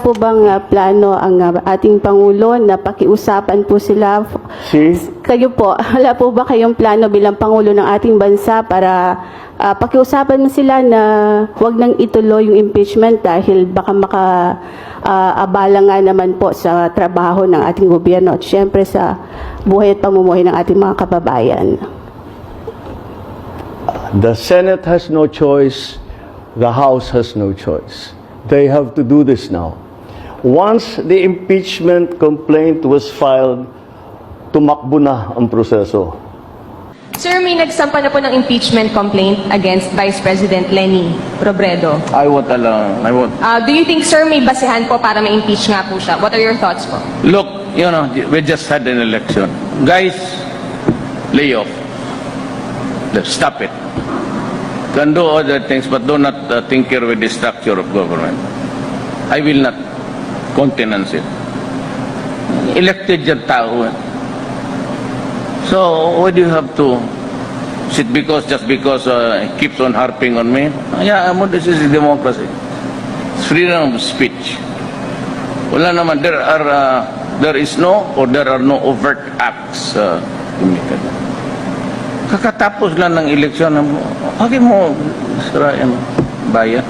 po bang plano ang ating Pangulo na pakiusapan po sila? Kayo po, wala po ba kayong plano bilang Pangulo ng ating bansa para pakiusapan mo sila na huwag nang ituloy yung impeachment dahil baka abala nga naman po sa trabaho ng ating gobyerno at syempre sa buhay at pamumuhay ng ating mga kababayan? The Senate has no choice. The House has no choice. They have to do this now. Once the impeachment complaint was filed, tumakbo na ang proseso. Sir, may nagsampa na po ng impeachment complaint against Vice President Leni Robredo. I won't allow. Do you think, sir, may basehan po para ma-impeach nga po siya? What are your thoughts po? Look, we just had an election. Guys, lay off. Stop it. Can do other things, but do not tinker with the structure of government. I will not countenance it. Elected yung tao. So, why do you have to sit just because he keeps on harping on me? Yeah, this is democracy. It's freedom of speech. Wala naman, there is no or there are no overt acts committed. Kakatapos lang ng eleksyon, huwag mo sirain bayan.